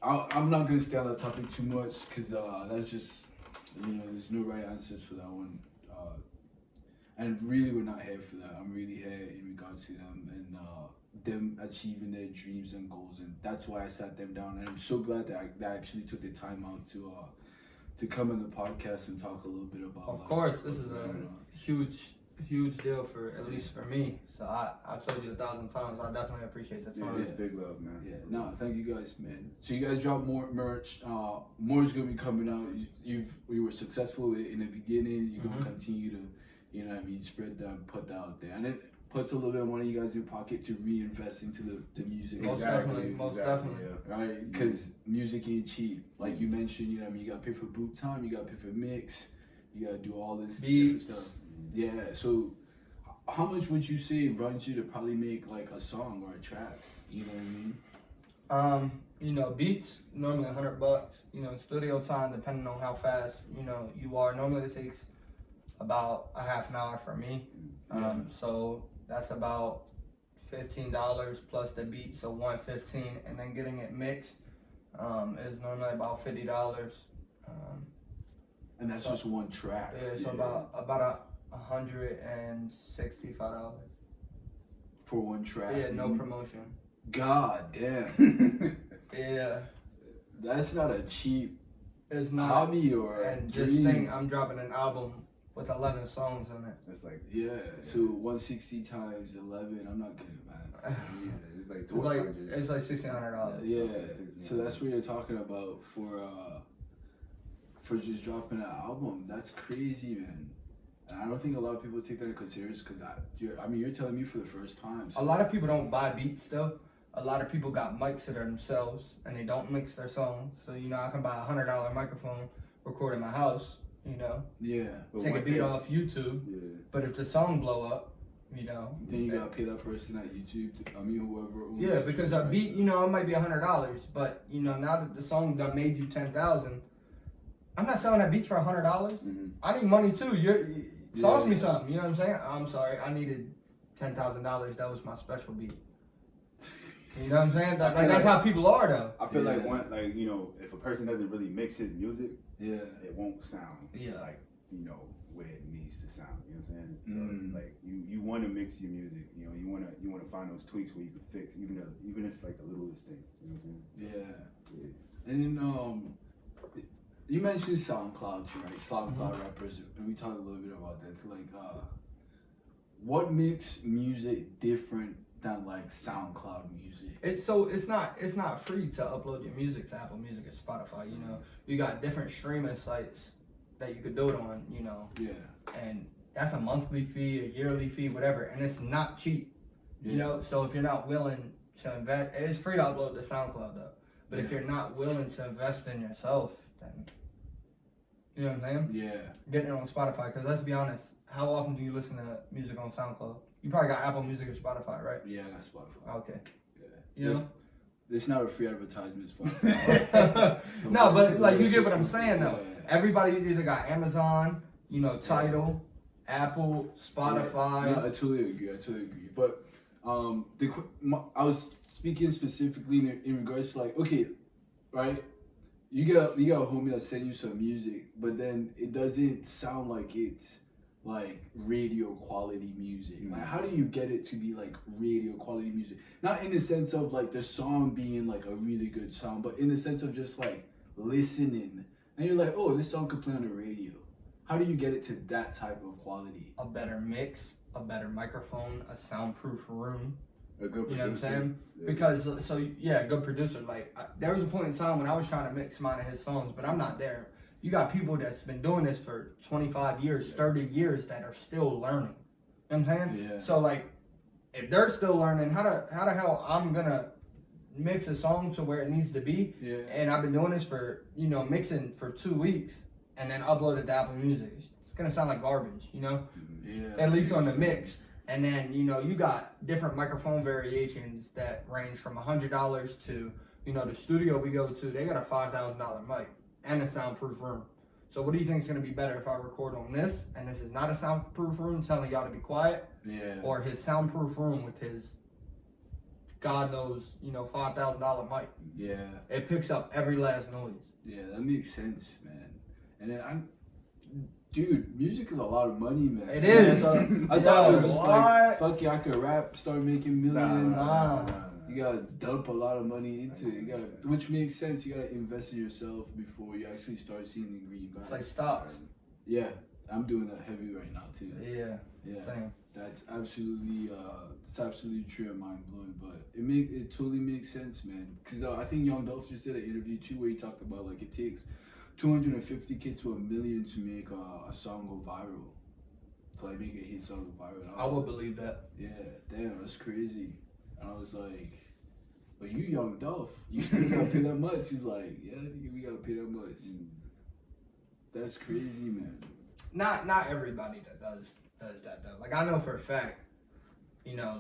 I'm not gonna stay on that topic too much because that's just there's no right answers for that one. And really, we're not here for that. I'm really here in regards to them and them achieving their dreams and goals, and that's why I sat them down. And I'm so glad that they actually took the time out to come on the podcast and talk a little bit about. Of course, this is a huge deal for at least for me. So I told you 1,000 times. I definitely appreciate the time. Yeah, it's big love, man. Yeah, no, thank you guys, man. So you guys drop more merch. More is gonna be coming out. You were successful with it in the beginning. You're gonna continue to, you know what I mean, spread that, put that out there, and it puts a little bit of money you guys in your pocket to reinvest into the music. Most definitely. Yeah. Right, because music ain't cheap. Like you mentioned, you know what I mean. You gotta pay for boot time. You gotta pay for mix. You gotta do all this Beats. different stuff. Yeah. So, how much would you say it runs you to probably make like a song or a track? You know what I mean? You know, beats normally $100. You know, studio time depending on how fast you are. Normally it takes about a half an hour for me. So that's about $15 plus the beat, so $115, and then getting it mixed is normally about $50. And that's just one track. Yeah, so about $165 for one track. Yeah, no promotion. God damn. Yeah, That's not a cheap it's not. hobby or And dream. just think, I'm dropping an album with 11 songs on it. It's like So 160 times 11. I'm not good at math. it's like It's like $1,200. it's like $1,600. Yeah. So that's what you're talking about for just dropping an album. That's crazy, man. And I don't think a lot of people take that into consideration because you're telling me for the first time. So. A lot of people don't buy beats though. A lot of people got mics that are themselves and they don't mix their songs. So I can buy a $100 microphone, record in my house. Yeah. But Take a once beat they- off YouTube. Yeah. But if the song blow up, Then you gotta pay that person at YouTube. Whoever. owns yeah, that because track. a beat, it might be $100, but now that the song done made you 10,000, I'm not selling that beat for $100. I need money too. Sauce me something. You know what I'm saying? I'm sorry, I needed $10,000. That was my special beat. You know what I'm saying? That's how people are though. I feel like if a person doesn't really mix his music, Yeah. it won't sound Yeah. like you know, where it needs to sound. You know what I'm saying? So like you want to mix your music. You know, you want to find those tweaks where you can fix even if it's like the littlest things. You know what I'm saying? Yeah. And then you mentioned SoundCloud, right? SoundCloud rappers, and we talked a little bit about that. Like, what makes music different than like SoundCloud music? It's not free to upload your music to Apple Music or Spotify. You know, you got different streaming sites that you could do it on. You know, Yeah. and that's a monthly fee, a yearly fee, whatever, and it's not cheap. Yeah. You know, so if you're not willing to invest, it's free to upload to SoundCloud though. But if you're not willing to invest in yourself, then you know what I'm saying? Yeah. Getting it on Spotify, because let's be honest, how often do you listen to music on SoundCloud? You probably got Apple Music or Spotify, right? Yeah, I got Spotify. Okay. Yeah. You know? It's not a free advertisement, Spotify. No, but like you get what I'm saying though. Yeah. Everybody either got Amazon, you know, Tidal, Apple, Spotify. Yeah. No, I totally agree. But I was speaking specifically in regards to like, okay, right? You got a homie that send you some music, but then it doesn't sound like it's like radio quality music. Like, how do you get it to be like radio quality music? Not in the sense of like the song being like a really good song, but in the sense of just like listening, and you're like, oh, this song could play on the radio. How do you get it to that type of quality? A better mix, a better microphone, a soundproof room. A good producer. You know what I'm saying? Yeah. Because, so yeah, good producer. Like, there was a point in time when I was trying to mix mine of his songs, but I'm not there. You got people that's been doing this for 25 years, 30 years that are still learning. You know what I'm saying? Yeah. So, like, if they're still learning, how the hell I'm going to mix a song to where it needs to be? Yeah. And I've been doing this for, you know, mixing for 2 weeks and then upload it to Apple Music. It's going to sound like garbage, you know? Yeah. At least on the mix. And then, you know, you got different microphone variations that range from $100 to, you know, the studio we go to, they got a $5,000 mic and a soundproof room. So what do you think is going to be better if I record on this, and this is not a soundproof room telling y'all to be quiet, Yeah. or his soundproof room with his, God knows, you know, $5,000 mic? Yeah. It picks up every last noise. Yeah, that makes sense, man. And then dude, music is a lot of money, man. It is. I thought it was just What? like, fuck yeah, I could rap, start making millions. Nah. You gotta dump a lot of money into it. You gotta, which makes sense. You gotta invest in yourself before you actually start seeing the green It's back. like stocks. Yeah, I'm doing that heavy right now too. Yeah. Same. That's absolutely true and mind blowing. But it totally makes sense, man. Cause I think Young Dolph just did an interview too where he talked about like it takes 250K to $1 million to make a song go viral. To like make a hit song go viral. I would believe that. Yeah, damn, that's crazy. And I was like, but you Young Dolph, you still gotta pay that much. He's like, yeah, we gotta pay that much. That's crazy, man. Not everybody that does that though. Like I know for a fact, you know,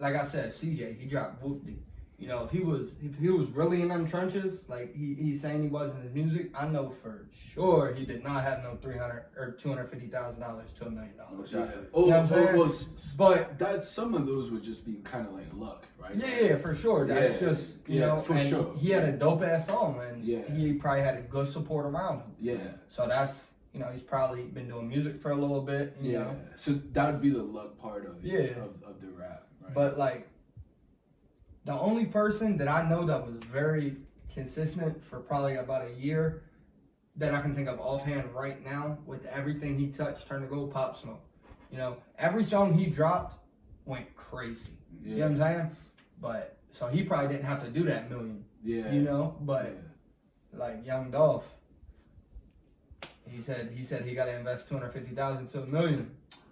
like I said, CJ, he dropped Whoopty. You know, if he was really in them trenches, like he's saying he was in his music, I know for sure he did not have no $300,000 or $250,000 to $1 million. Yeah. But that some of those would just be kind of like luck, right? yeah, for sure. That's just you know, for and sure. he had a dope ass song, and Yeah. he probably had a good support around him. Yeah. So that's, you know, he's probably been doing music for a little bit. You know? So that would be the luck part of it. Yeah. Of the rap, right? But like, the only person that I know that was very consistent for probably about a year that I can think of offhand right now, with everything he touched turned to gold, Pop Smoke. You know, every song he dropped went crazy. Yeah. You know what I'm saying? But so he probably didn't have to do that million. Yeah. You know, but like Young Dolph, he said he got to invest $250,000 to $1 million.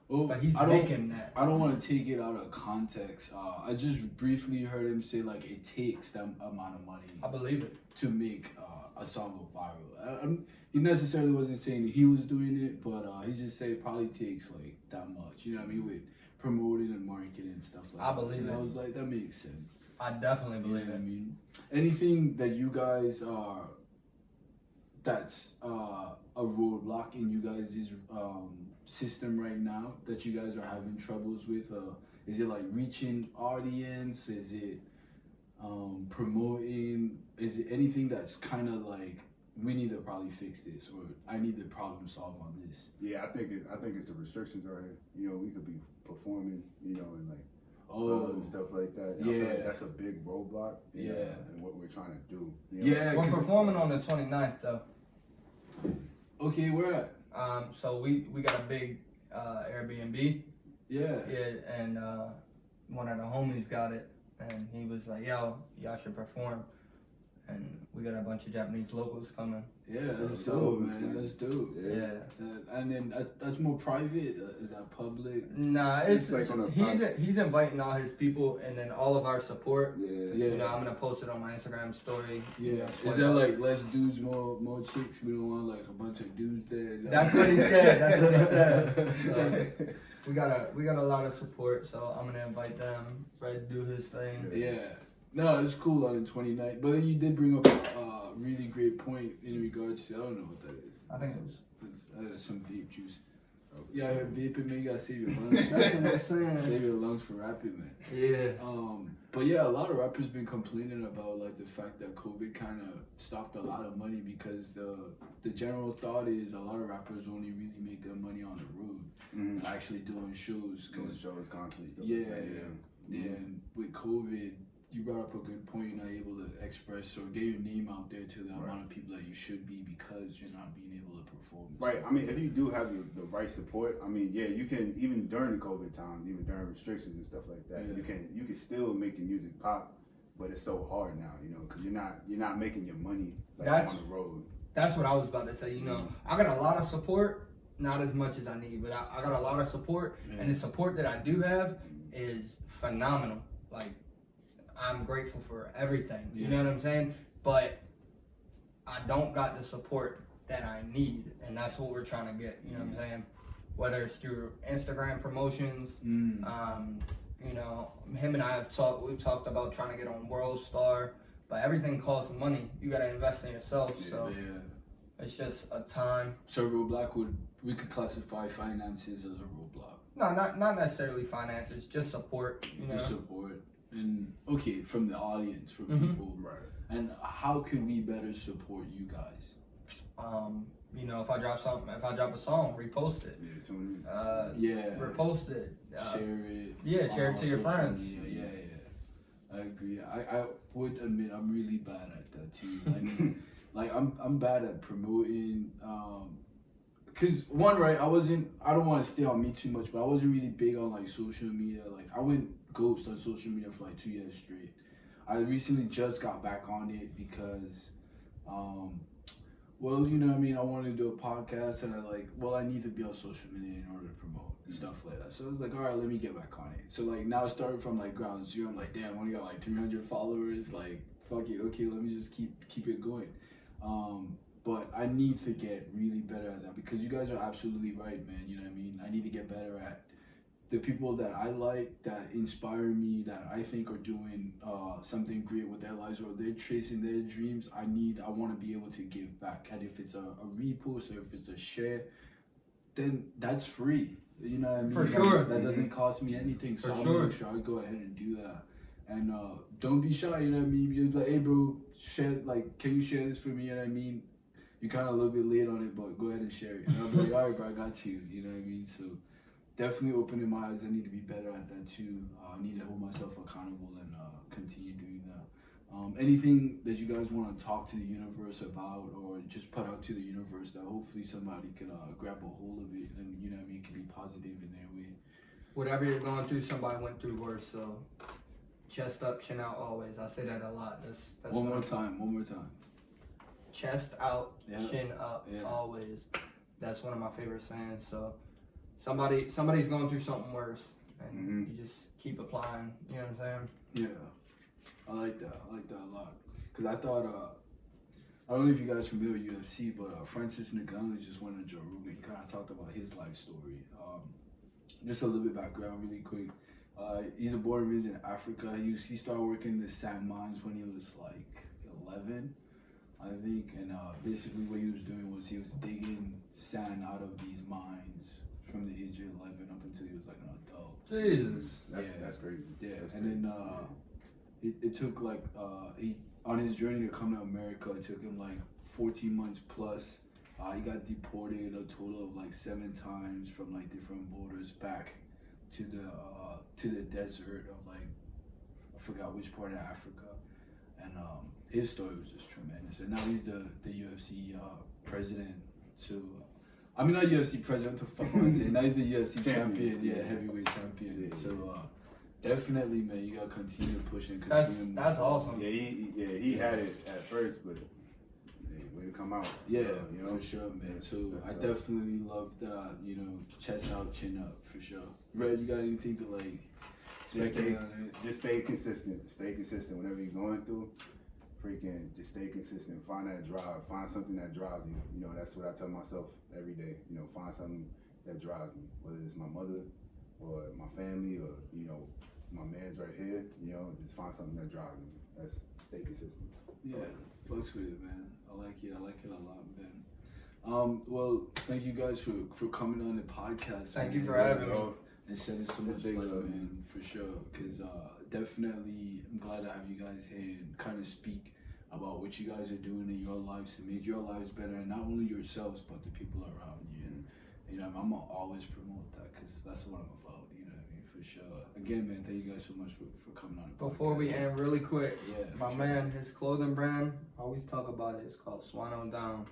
Well, But he's making that. I don't want to take it out of context. I just briefly heard him say like it takes that amount of money I believe it. to make a song go viral. He necessarily wasn't saying that he was doing it, but he just said it probably takes like that much. You know what I mean? With promoting and marketing and stuff like that. I believe it. I was like, that makes sense. I definitely believe You know what I it. mean? Anything that you guys are that's a roadblock in you guys' system right now that you guys are having troubles with? Is it like reaching audience? Is it promoting? Is it anything that's kind of like we need to probably fix this, or I need to problem solve on this. Yeah, I think it's the restrictions right here. You know, we could be performing, you know, and like and stuff like that. I feel like that's a big roadblock. And what we're trying to do. You know? Yeah, we're performing on the 29th though. Okay, where at? So we got a big Airbnb. Yeah. Yeah, and one of the homies got it, and he was like, "Yo, y'all should perform." And we got a bunch of Japanese locals coming. Yeah, that's dope, man. That's dope. Yeah. And then that's more private. Is that public? Nah, it's like on a he's inviting all his people, and then all of our support. Yeah. You know, I'm gonna post it on my Instagram story. Yeah. You know, is that like less dudes, more chicks? We don't want like a bunch of dudes there. Is that that's what he said. That's what he said. So, we got a lot of support, so I'm gonna invite them. Redd do his thing. Yeah. No, it's cool on the 29th. But then you did bring up a really great point in regards to, I don't know what that is. I think it was. It's some vape juice. Yeah, I heard vaping, man. You gotta save your lungs. That's what I'm saying. Save your lungs for rapping, man. Yeah. But yeah, a lot of rappers been complaining about like the fact that COVID kind of stopped a lot of money because the general thought is a lot of rappers only really make their money on the road, actually doing shows. Cause shows constantly. And with COVID, you brought up a good point. You're not able to express or get your name out there to the amount of people that you should be because you're not being able to perform. Right. I mean, if you do have the right support, I mean, yeah, you can, even during the COVID times, even during restrictions and stuff like that, you can still make your music pop, but it's so hard now, you know, because you're not making your money like on the road. That's what I was about to say. You know, I got a lot of support, not as much as I need, but I got a lot of support, and the support that I do have is phenomenal. Like, I'm grateful for everything. You know what I'm saying? But I don't got the support that I need, and that's what we're trying to get. You know what I'm saying? Whether it's through Instagram promotions, you know, him and I have we've talked about trying to get on World Star, but everything costs money. You got to invest in yourself. So it's just a time. So we could classify finances as a roadblock. No, not necessarily finances, just support. You know, just support. And okay, from the audience, from people, right? And how can we better support you guys? You know, if I drop a song, repost it. Yeah, tune in. Repost it. Share it. Yeah, share it to your friends. Yeah. I agree. I would admit I'm really bad at that too. I mean, like I'm bad at promoting. Cause one, right, I don't want to stay on me too much, but I wasn't really big on like social media. Like I went ghost on social media for like 2 years straight. I recently just got back on it because, well, you know what I mean, I wanted to do a podcast and I need to be on social media in order to promote and stuff like that. So I was like, all right, let me get back on it. So like now starting from like ground zero, I'm like, damn, I only got like 300 followers. Like, fuck it, okay, let me just keep it going. But I need to get really better at that because you guys are absolutely right, man. You know what I mean? I need to get better at the people that I like, that inspire me, that I think are doing something great with their lives or they're chasing their dreams. I want to be able to give back. And if it's a repost or if it's a share, then that's free. You know what I mean? For sure. That doesn't cost me anything. So I'll make sure I go ahead and do that. And don't be shy, you know what I mean? You're like, hey bro, can you share this for me? You know what I mean? You're kind of a little bit late on it, but go ahead and share it. And I'll be like, all right, bro, I got you. You know what I mean? So definitely opening my eyes. I need to be better at that too. I need to hold myself accountable and continue doing that. Anything that you guys want to talk to the universe about or just put out to the universe that hopefully somebody can grab a hold of it and, you know what I mean, can be positive in their way. Whatever you're going through, somebody went through worse, so chest up, chin out always. I say that a lot. That's one more time. Chest out, chin up, always. That's one of my favorite sayings. So somebody's going through something worse, and you just keep applying. You know what I'm saying? Yeah, I like that a lot. Cause I thought, I don't know if you guys are familiar with UFC, but Francis Ngannou just went on Joe Rogan. He kind of talked about his life story. Just a little bit background, really quick. He's born and raised in Africa. He started working in the sand mines when he was like 11. I think, and basically what he was doing was he was digging sand out of these mines from the age of 11 up until he was like an adult. Jesus, that's crazy. Yeah, that's and crazy. Then it took like he on his journey to come to America. It took him like 14 months plus. He got deported a total of like 7 times from like different borders back to the desert of like, I forgot which part of Africa. And his story was just tremendous. And now he's the UFC president. So, I mean, not UFC president, what the fuck am I saying? Now he's the UFC champion, heavyweight champion. So, definitely, man, you gotta continue pushing. That's awesome. Yeah, he had it at first, but way to come out. Yeah, you know? for sure, man. So I definitely love that, you know, chest out, chin up, for sure. Red, you got anything to like just stay consistent. Stay consistent whenever you're going through. Freaking just stay consistent. Find that drive. Find something that drives you. You know, that's what I tell myself every day. You know, find something that drives me. Whether it's my mother or my family or, you know, my man's right here. You know, just find something that drives me. That's stay consistent. Yeah, fucks with it, man. I like it a lot, man. Well, thank you guys for coming on the podcast. Thank man. you for having me. And shedding so much light, man, for sure. Because definitely, I'm glad to have you guys here and kind of speak about what you guys are doing in your lives to make your lives better, and not only yourselves, but the people around you. And, you know, I'm going to always promote that because that's what I'm about, you know what I mean, for sure. Again, man, thank you guys so much for coming on the podcast. Before we end, really quick, my sure. man, his clothing brand, I always talk about it. It's called Swan on Down.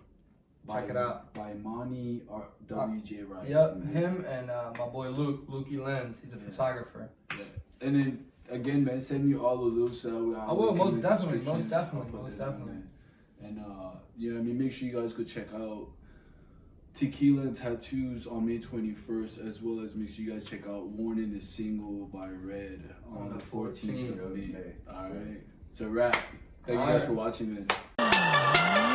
Check it out. By Monty or WJ Wright. Yep, him and my boy Lukey Lenz. He's a photographer. Yeah, and then again, man, send me all of those. I will, most definitely. Man. And you know what I mean, make sure you guys go check out Tequila and Tattoos on May 21st, as well as make sure you guys check out Warning the Single by Redd on the 14th of May. Alright, it's a wrap. Thank you guys for watching, man.